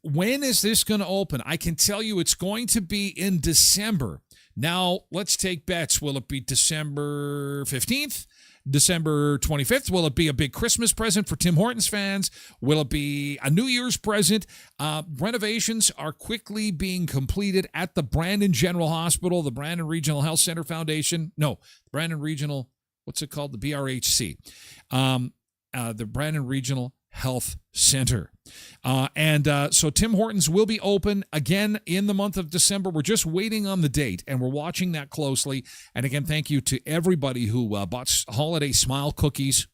When is this going to open? I can tell you it's going to be in December. Now, let's take bets. Will it be December 15th? December 25th? Will it be a big Christmas present for Tim Hortons fans? Will it be a New Year's present? Renovations are quickly being completed at the Brandon General Hospital, the Brandon Regional Health Center Foundation. No, Brandon Regional, what's it called? The BRHC. The Brandon Regional Health Center. So Tim Hortons will be open again in the month of December. We're just waiting on the date, and we're watching that closely. And again, thank you to everybody who bought holiday smile cookies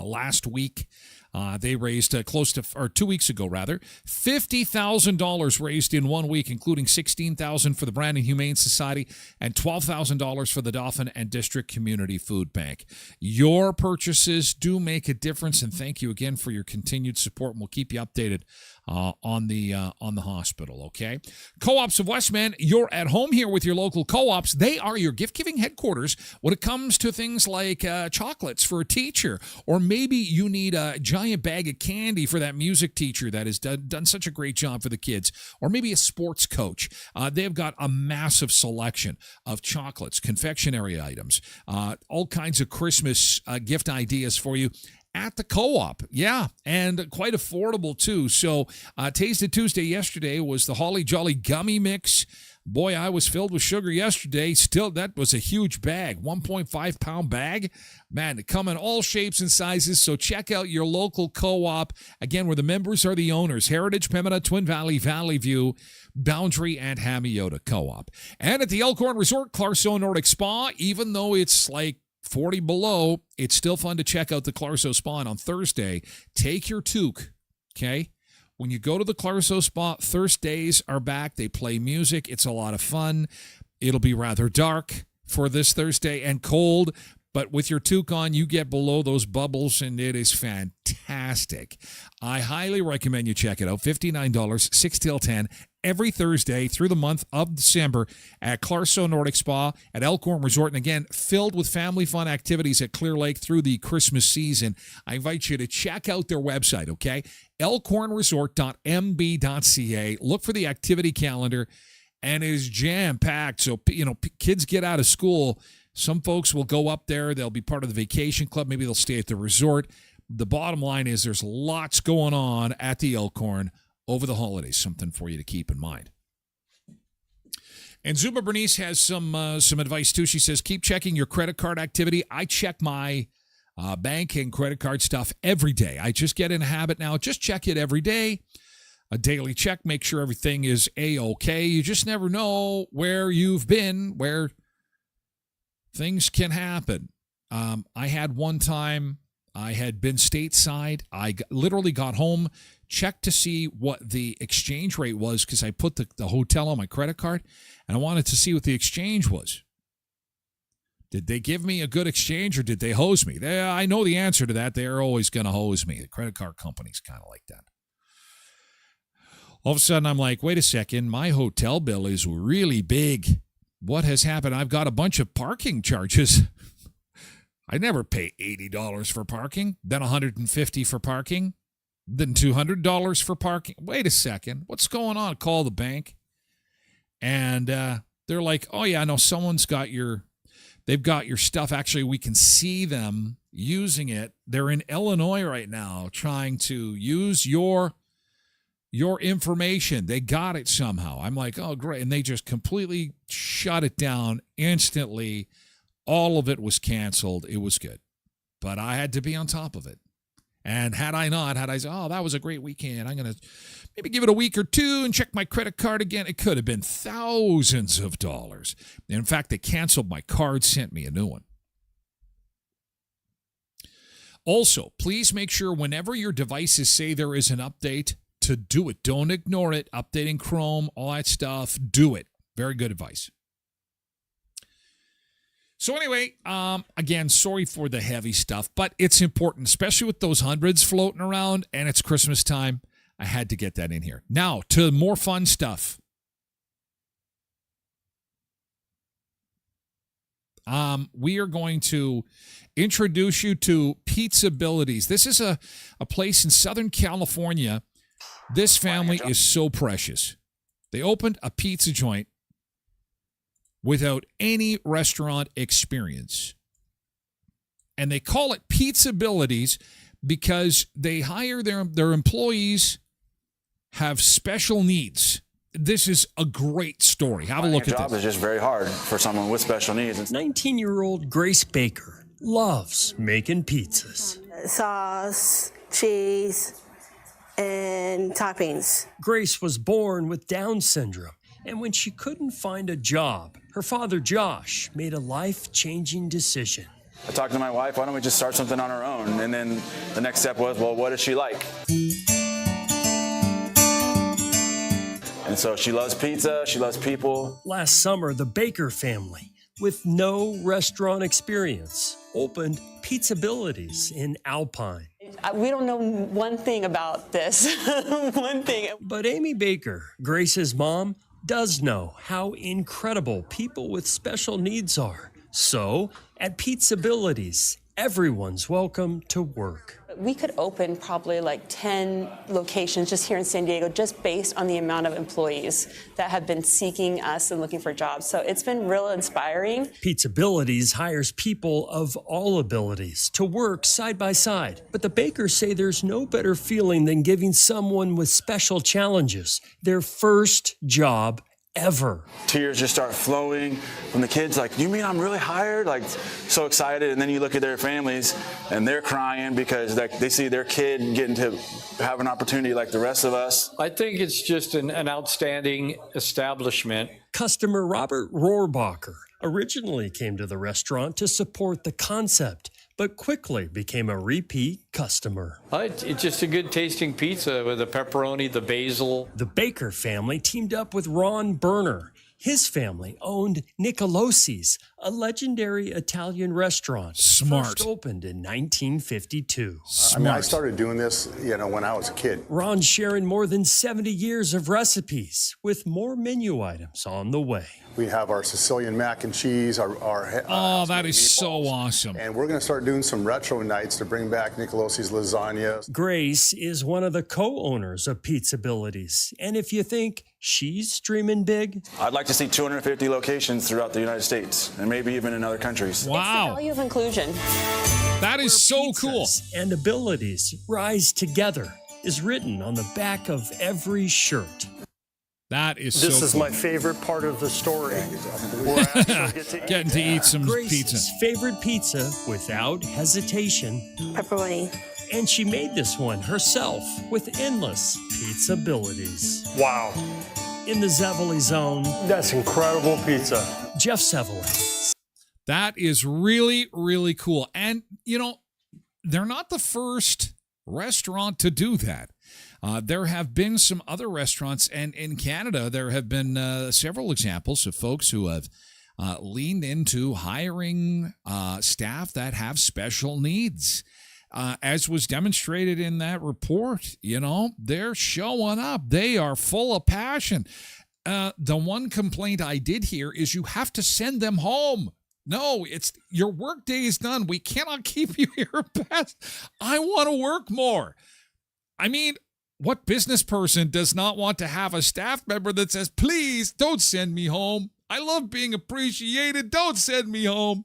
last week. They raised close to, or 2 weeks ago rather, $50,000 raised in 1 week, including $16,000 for the Brandon Humane Society and $12,000 for the Dauphin and District Community Food Bank. Your purchases do make a difference, and thank you again for your continued support. And we'll keep you updated on the hospital. Okay, Co-ops of Westman, you're at home here with your local co-ops. They are your gift-giving headquarters when it comes to things like chocolates for a teacher, or maybe you need a giant bag of candy for that music teacher that has done such a great job for the kids, or maybe a sports coach. They've got a massive selection of chocolates, confectionery items, all kinds of Christmas gift ideas for you at the Co-op. Yeah, and quite affordable too. So Taste It Tuesday yesterday was the Holly Jolly Gummy Mix. Boy, I was filled with sugar yesterday. Still, that was a huge bag, 1.5 pound bag. Man, they come in all shapes and sizes, so check out your local Co-op. Again, where the members are the owners: Heritage, Pembina, Twin Valley, Valley View, Boundary, and Hamiota Co-op. And at the Elkhorn Resort, Clarso Nordic Spa, even though it's like 40 below, it's still fun to check out the Clarso Spa. And on Thursday, take your toque, okay? When you go to the Clarso Spa, Thursdays are back. They play music. It's a lot of fun. It'll be rather dark. for this Thursday and cold. But with your toque on, you get below those bubbles, and it is fantastic. I highly recommend you check it out. $59, 6 till 10, every Thursday through the month of December at Clarso Nordic Spa at Elkhorn Resort. And again, filled with family fun activities at Clear Lake through the Christmas season. I invite you to check out their website, okay? elkhornresort.mb.ca. Look for the activity calendar, and it is jam-packed. So, kids get out of school. Some folks will go up there. They'll be part of the vacation club. Maybe they'll stay at the resort. The bottom line is there's lots going on at the Elkhorn over the holidays. Something for you to keep in mind. And Zuma Bernice has some advice, too. She says, keep checking your credit card activity. I check my bank and credit card stuff every day. I just get in a habit now. Just check it every day. A daily check. Make sure everything is A-okay. You just never know where you've been, where things can happen. I had one time, I had been stateside. I literally got home, checked to see what the exchange rate was because I put the hotel on my credit card, and I wanted to see what the exchange was. Did they give me a good exchange or did they hose me? I know the answer to that. They're always going to hose me. The credit card company's kind of like that. All of a sudden, I'm like, wait a second. My hotel bill is really big. What has happened? I've got a bunch of parking charges. I never pay $80 for parking, then $150 for parking, then $200 for parking. Wait a second. What's going on? Call the bank. And they're like, oh, yeah, no, they've got your stuff. Actually, we can see them using it. They're in Illinois right now trying to use your information. They got it somehow. I'm like, oh, great. And they just completely shut it down instantly. All of it was canceled. It was good. But I had to be on top of it. And had I said, oh, that was a great weekend, I'm going to maybe give it a week or two and check my credit card again, it could have been thousands of dollars. In fact, they canceled my card, sent me a new one. Also, please make sure whenever your devices say there is an update, to do it. Don't ignore it. Updating Chrome, all that stuff, do it. Very good advice. So anyway, again, sorry for the heavy stuff, but it's important, especially with those hundreds floating around and it's Christmas time. I had to get that in here. Now, to more fun stuff. We are going to introduce you to Pizzabilities. This is a place in Southern California. This family is so precious. They opened a pizza joint without any restaurant experience. And they call it Pizzabilities because they hire their employees have special needs. This is a great story. Have a look at this. The job is just very hard for someone with special needs. 19-year-old Grace Baker loves making pizzas. Sauce, cheese, and toppings. Grace was born with Down syndrome, and when she couldn't find a job, her father Josh made a life-changing decision. I talked to my wife, why don't we just start something on our own? And then the next step was, well, what does she like? And so she loves pizza, she loves people. Last summer, the Baker family, with no restaurant experience, opened Pizzabilities in Alpine. We don't know one thing about this, one thing. But Amy Baker, Grace's mom, does know how incredible people with special needs are. So, at Pizzabilities, everyone's welcome to work. We could open probably like 10 locations just here in San Diego, just based on the amount of employees that have been seeking us and looking for jobs. So it's been real inspiring. Pizzabilities hires people of all abilities to work side by side. But the Bakers say there's no better feeling than giving someone with special challenges their first job ever. Tears just start flowing from the kids, like, you mean I'm really hired? Like, so excited. And then you look at their families and they're crying because they see their kid getting to have an opportunity like the rest of us. I think it's just an outstanding establishment. Customer Robert Rohrbacher originally came to the restaurant to support the concept, but quickly became a repeat customer. It's just a good tasting pizza with the pepperoni, the basil. The Baker family teamed up with Ron Berner. His family owned Nicolosi's, a legendary Italian restaurant. Smart. First opened in 1952. Smart. I mean, I started doing this, when I was a kid. Ron's sharing more than 70 years of recipes with more menu items on the way. We have our Sicilian mac and cheese, Oh, that is so awesome. And we're going to start doing some retro nights to bring back Nicolosi's lasagna. Grace is one of the co-owners of Pizzabilities. And if you think she's dreaming big, I'd like to see 250 locations throughout the United States and maybe even in other countries. It's the value of inclusion. That is so cool. And abilities rise together is written on the back of every shirt. That is This so is cool. my favorite part of the story. Getting to eat some Grace's pizza. favorite pizza without hesitation. Pepperoni. And she made this one herself with endless Pizzabilities. Wow. In the Zevely zone, That's incredible pizza. Jeff Zevely. That is really, really cool. And, they're not the first restaurant to do that. There have been some other restaurants, and in Canada, there have been several examples of folks who have leaned into hiring staff that have special needs. As was demonstrated in that report, they're showing up. They are full of passion. The one complaint I did hear is you have to send them home. No, it's your work day is done. We cannot keep you here past. I want to work more. I mean, what business person does not want to have a staff member that says, please don't send me home. I love being appreciated. Don't send me home.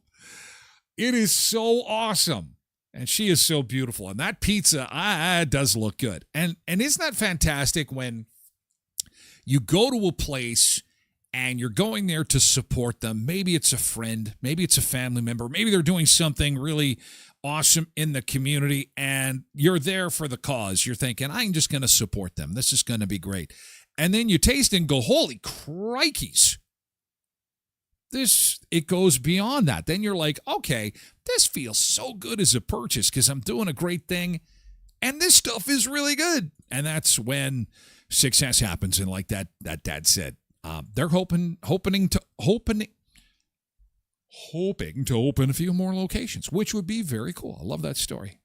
It is so awesome. And she is so beautiful. And that pizza does look good. And isn't that fantastic when you go to a place and you're going there to support them? Maybe it's a friend, maybe it's a family member, maybe they're doing something really awesome in the community, and you're there for the cause. You're thinking, I'm just going to support them. This is going to be great. And then you taste it and go, holy crikeys. It goes beyond that. Then you're like, okay, this feels so good as a purchase because I'm doing a great thing, and this stuff is really good. And that's when success happens. And like that dad said, they're hoping to open a few more locations, which would be very cool. I love that story.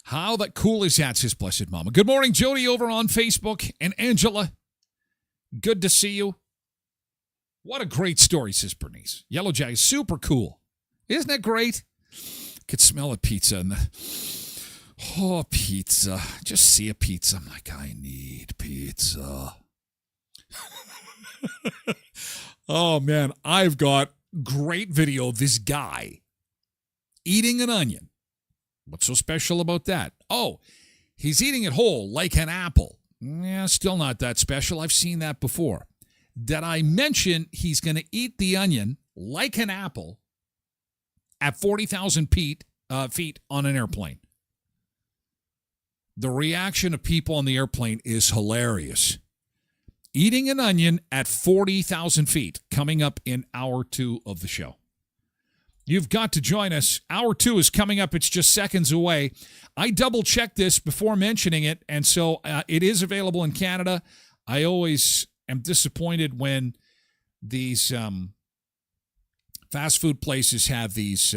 How that cool is that, says Blessed Mama. Good morning, Jody, over on Facebook, and Angela. Good to see you. What a great story, says Bernice. Yellow Jack is super cool. Isn't that great? Could smell a pizza and pizza. Just see a pizza. I'm like, I need pizza. Oh, man, I've got great video of this guy eating an onion. What's so special about that? Oh, he's eating it whole like an apple. Yeah, still not that special. I've seen that before. Did I mention he's going to eat the onion like an apple at 40,000 feet on an airplane? The reaction of people on the airplane is hilarious. Eating an onion at 40,000 feet, coming up in hour 2 of the show. You've got to join us. Hour 2 is coming up. It's just seconds away. I double-checked this before mentioning it, and so it is available in Canada. I always am disappointed when these fast food places have these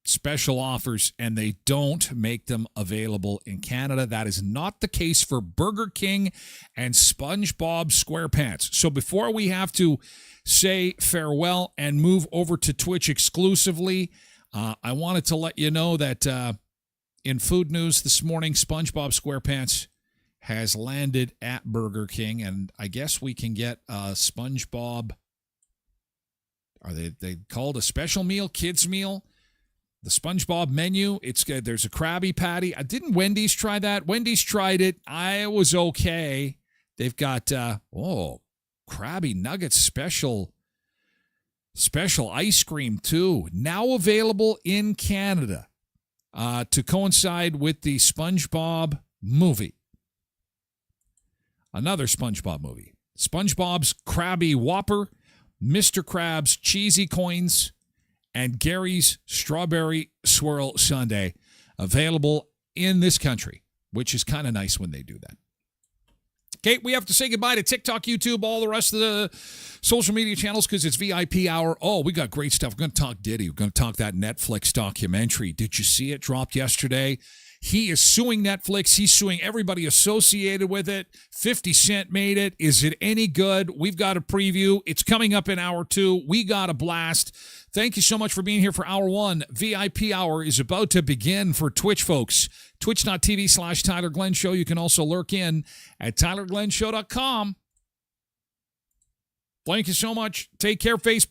special offers and they don't make them available in Canada. That is not the case for Burger King and SpongeBob SquarePants. So before we have to say farewell and move over to Twitch exclusively, I wanted to let you know that in food news this morning, SpongeBob SquarePants has landed at Burger King, and I guess we can get a SpongeBob. Are they called a special meal, kids meal? The SpongeBob menu. It's good. There's a Krabby Patty. Didn't Wendy's try that? Wendy's tried it. I was okay. They've got Krabby Nuggets special ice cream too. Now available in Canada to coincide with the SpongeBob movie. Another SpongeBob movie. SpongeBob's Krabby Whopper, Mr. Krabs Cheesy Coins, and Gary's Strawberry Swirl Sundae available in this country, which is kind of nice when they do that. Okay, we have to say goodbye to TikTok, YouTube, all the rest of the social media channels because it's VIP hour. Oh, we got great stuff. We're going to talk Diddy. We're going to talk that Netflix documentary. Did you see it? Dropped yesterday. He is suing Netflix. He's suing everybody associated with it. 50 Cent made it. Is it any good? We've got a preview. It's coming up in hour 2. We got a blast. Thank you so much for being here for hour 1. VIP hour is about to begin for Twitch folks. Twitch.tv/Tyler Glen Show. You can also lurk in at TylerGlenShow.com. Thank you so much. Take care, Facebook.